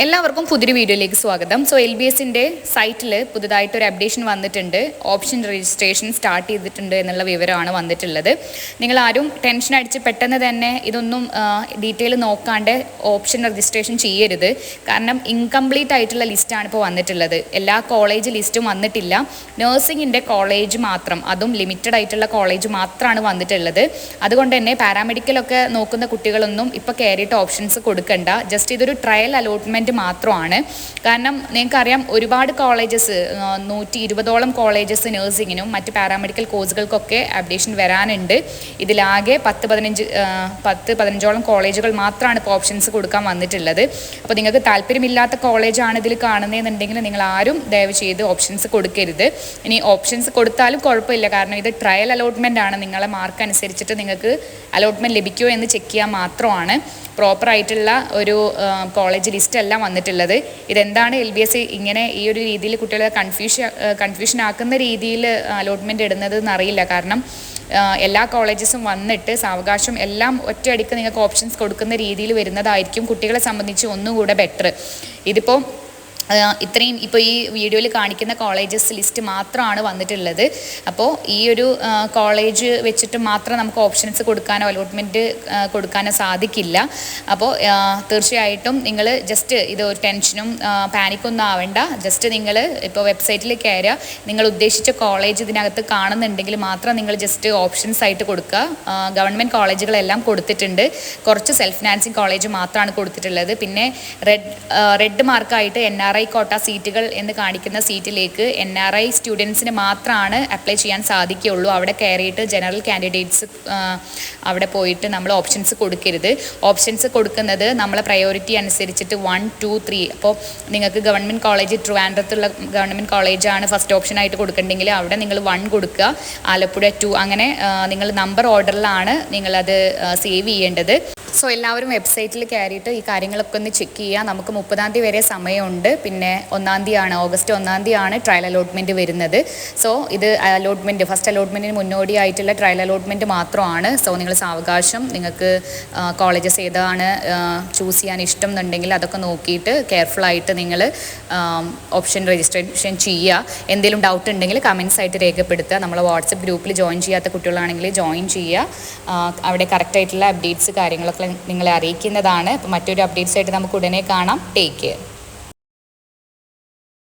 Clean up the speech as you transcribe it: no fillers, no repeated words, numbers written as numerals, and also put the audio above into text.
എല്ലാവർക്കും പുതിയൊരു വീഡിയോയിലേക്ക് സ്വാഗതം. സോ LBSന്റെ സൈറ്റിൽ പുതുതായിട്ടൊരു അപ്ഡേഷൻ വന്നിട്ടുണ്ട്. ഓപ്ഷൻ രജിസ്ട്രേഷൻ സ്റ്റാർട്ട് ചെയ്തിട്ടുണ്ട് എന്നുള്ള വിവരമാണ് വന്നിട്ടുള്ളത്. നിങ്ങൾ ആരും ടെൻഷൻ അടിച്ച് പെട്ടെന്ന് തന്നെ ഇതൊന്നും ഡീറ്റെയിൽ നോക്കാണ്ട് ഓപ്ഷൻ രജിസ്ട്രേഷൻ ചെയ്യരുത്. കാരണം ഇൻകംപ്ലീറ്റ് ആയിട്ടുള്ള ലിസ്റ്റാണ് ഇപ്പോൾ വന്നിട്ടുള്ളത്. എല്ലാ കോളേജ് ലിസ്റ്റും വന്നിട്ടില്ല. നഴ്സിംഗിൻ്റെ കോളേജ് മാത്രം, അതും ലിമിറ്റഡ് ആയിട്ടുള്ള കോളേജ് മാത്രമാണ് വന്നിട്ടുള്ളത്. അതുകൊണ്ട് തന്നെ പാരാമെഡിക്കലൊക്കെ നോക്കുന്ന കുട്ടികളൊന്നും ഇപ്പോൾ കയറിയിട്ട് ഓപ്ഷൻസ് കൊടുക്കണ്ട. ജസ്റ്റ് ഇതൊരു ട്രയൽ അലോട്ട്മെൻറ്റ് മാത്രമാണ്. കാരണം നിങ്ങൾക്കറിയാം, ഒരുപാട് കോളേജസ് 120ഓളം കോളേജസ് നഴ്സിങ്ങിനും മറ്റ് പാരാമെഡിക്കൽ കോഴ്സുകൾക്കൊക്കെ അപ്ഡേഷൻ വരാനുണ്ട്. ഇതിലാകെ 10-15ഓളം കോളേജുകൾ മാത്രമാണ് ഇപ്പോൾ ഓപ്ഷൻസ് കൊടുക്കാൻ വന്നിട്ടുള്ളത്. അപ്പോൾ നിങ്ങൾക്ക് താല്പര്യമില്ലാത്ത കോളേജാണ് ഇതിൽ കാണുന്നതെന്നുണ്ടെങ്കിൽ നിങ്ങൾ ആരും ദയവ് ചെയ്ത് ഓപ്ഷൻസ് കൊടുക്കരുത്. ഇനി ഓപ്ഷൻസ് കൊടുത്താലും കുഴപ്പമില്ല, കാരണം ഇത് ട്രയൽ അലോട്ട്മെൻ്റ് ആണ്. നിങ്ങളെ മാർക്ക് അനുസരിച്ചിട്ട് നിങ്ങൾക്ക് അലോട്ട്മെൻറ്റ് ലഭിക്കുമോ എന്ന് ചെക്ക് ചെയ്യാൻ മാത്രമാണ്. പ്രോപ്പറായിട്ടുള്ള ഒരു കോളേജ് ലിസ്റ്റ് അല്ല വന്നിട്ടുള്ളത്. ഇതെന്താണ് LBS ഇങ്ങനെ ഈ ഒരു രീതിയിൽ കുട്ടികളെ കൺഫ്യൂഷൻ ആക്കുന്ന രീതിയിൽ അലോട്ട്മെൻറ്റ് ഇടുന്നത് എന്നറിയില്ല. കാരണം എല്ലാ കോളേജസും വന്നിട്ട് സാവകാശം എല്ലാം ഒറ്റയടിക്ക് നിങ്ങൾക്ക് ഓപ്ഷൻസ് കൊടുക്കുന്ന രീതിയിൽ വരുന്നതായിരിക്കും കുട്ടികളെ സംബന്ധിച്ച് ഒന്നുകൂടെ ബെറ്റർ. ഇതിപ്പോൾ ഇത്രയും ഇപ്പോൾ ഈ വീഡിയോയിൽ കാണിക്കുന്ന കോളേജസ് ലിസ്റ്റ് മാത്രമാണ് വന്നിട്ടുള്ളത്. അപ്പോൾ ഈ ഒരു കോളേജ് വെച്ചിട്ട് മാത്രം നമുക്ക് ഓപ്ഷൻസ് കൊടുക്കാനോ അലോട്ട്മെൻറ്റ് കൊടുക്കാനോ സാധിക്കില്ല. അപ്പോൾ തീർച്ചയായിട്ടും നിങ്ങൾ ജസ്റ്റ് ഇത് ഒരു ടെൻഷനും പാനിക്കൊന്നും ആവേണ്ട. ജസ്റ്റ് നിങ്ങൾ ഇപ്പോൾ വെബ്സൈറ്റിൽ കയറുക, നിങ്ങൾ ഉദ്ദേശിച്ച കോളേജ് ഇതിനകത്ത് കാണുന്നുണ്ടെങ്കിൽ മാത്രം നിങ്ങൾ ജസ്റ്റ് ഓപ്ഷൻസ് ആയിട്ട് കൊടുക്കുക. ഗവൺമെൻറ് കോളേജുകളെല്ലാം കൊടുത്തിട്ടുണ്ട്. കുറച്ച് സെൽഫ് ഫിനാൻസിങ് കോളേജ് മാത്രമാണ് കൊടുത്തിട്ടുള്ളത്. പിന്നെ റെഡ് മാർക്കായിട്ട് NRI കോട്ട സീറ്റുകൾ എന്ന് കാണിക്കുന്ന സീറ്റിലേക്ക് NRI സ്റ്റുഡൻസിന് മാത്രമാണ് അപ്ലൈ ചെയ്യാൻ സാധിക്കുകയുള്ളൂ. അവിടെ കയറിയിട്ട് ജനറൽ കാൻഡിഡേറ്റ്സ് അവിടെ പോയിട്ട് നമ്മൾ ഓപ്ഷൻസ് കൊടുക്കരുത്. ഓപ്ഷൻസ് കൊടുക്കുന്നത് നമ്മളെ പ്രയോറിറ്റി അനുസരിച്ചിട്ട് 1, 2, 3. അപ്പോൾ നിങ്ങൾക്ക് ഗവൺമെൻറ് കോളേജ് ട്രിവാൻഡ്രത്തുള്ള ഗവൺമെൻറ് കോളേജാണ് ഫസ്റ്റ് ഓപ്ഷനായിട്ട് കൊടുക്കേണ്ടെങ്കിൽ അവിടെ നിങ്ങൾ 1 കൊടുക്കുക, ആലപ്പുഴ 2, അങ്ങനെ നിങ്ങൾ നമ്പർ ഓർഡറിലാണ് നിങ്ങളത് സേവ് ചെയ്യേണ്ടത്. സോ എല്ലാവരും വെബ്സൈറ്റിൽ കയറിയിട്ട് ഈ കാര്യങ്ങളൊക്കെ ഒന്ന് ചെക്ക് ചെയ്യുക. നമുക്ക് 30-ാം തീയതി വരെ സമയമുണ്ട്. പിന്നെ 1-ാം തീയതിയാണ്, ഓഗസ്റ്റ് 1-ാം തീയതിയാണ് ട്രയൽ അലോട്ട്മെൻറ്റ് വരുന്നത്. സോ ഇത് ഫസ്റ്റ് അലോട്ട്മെൻറ്റിന് മുന്നോടിയായിട്ടുള്ള ട്രയൽ അലോട്ട്മെൻറ്റ് മാത്രമാണ്. സോ നിങ്ങൾ സാവകാശം നിങ്ങൾക്ക് കോളേജസ് ഏതാണ് ചൂസ് ചെയ്യാൻ ഇഷ്ടം എന്നുണ്ടെങ്കിൽ അതൊക്കെ നോക്കിയിട്ട് കെയർഫുള്ളായിട്ട് നിങ്ങൾ ഓപ്ഷൻ രജിസ്ട്രേഷൻ ചെയ്യുക. എന്തെങ്കിലും ഡൗട്ട് ഉണ്ടെങ്കിൽ കമൻസ് ആയിട്ട് രേഖപ്പെടുത്തുക. നമ്മളെ വാട്സപ്പ് ഗ്രൂപ്പിൽ ജോയിൻ ചെയ്യാത്ത കുട്ടികളാണെങ്കിൽ ജോയിൻ ചെയ്യുക. അവിടെ കറക്റ്റായിട്ടുള്ള അപ്ഡേറ്റ്സ് കാര്യങ്ങളൊക്കെ നിങ്ങളെ അറിയിക്കുന്നതാണ്. അപ്പോൾ മറ്റൊരു അപ്ഡേറ്റ്സ് ആയിട്ട് നമുക്ക് ഉടനെ കാണാം. Take care.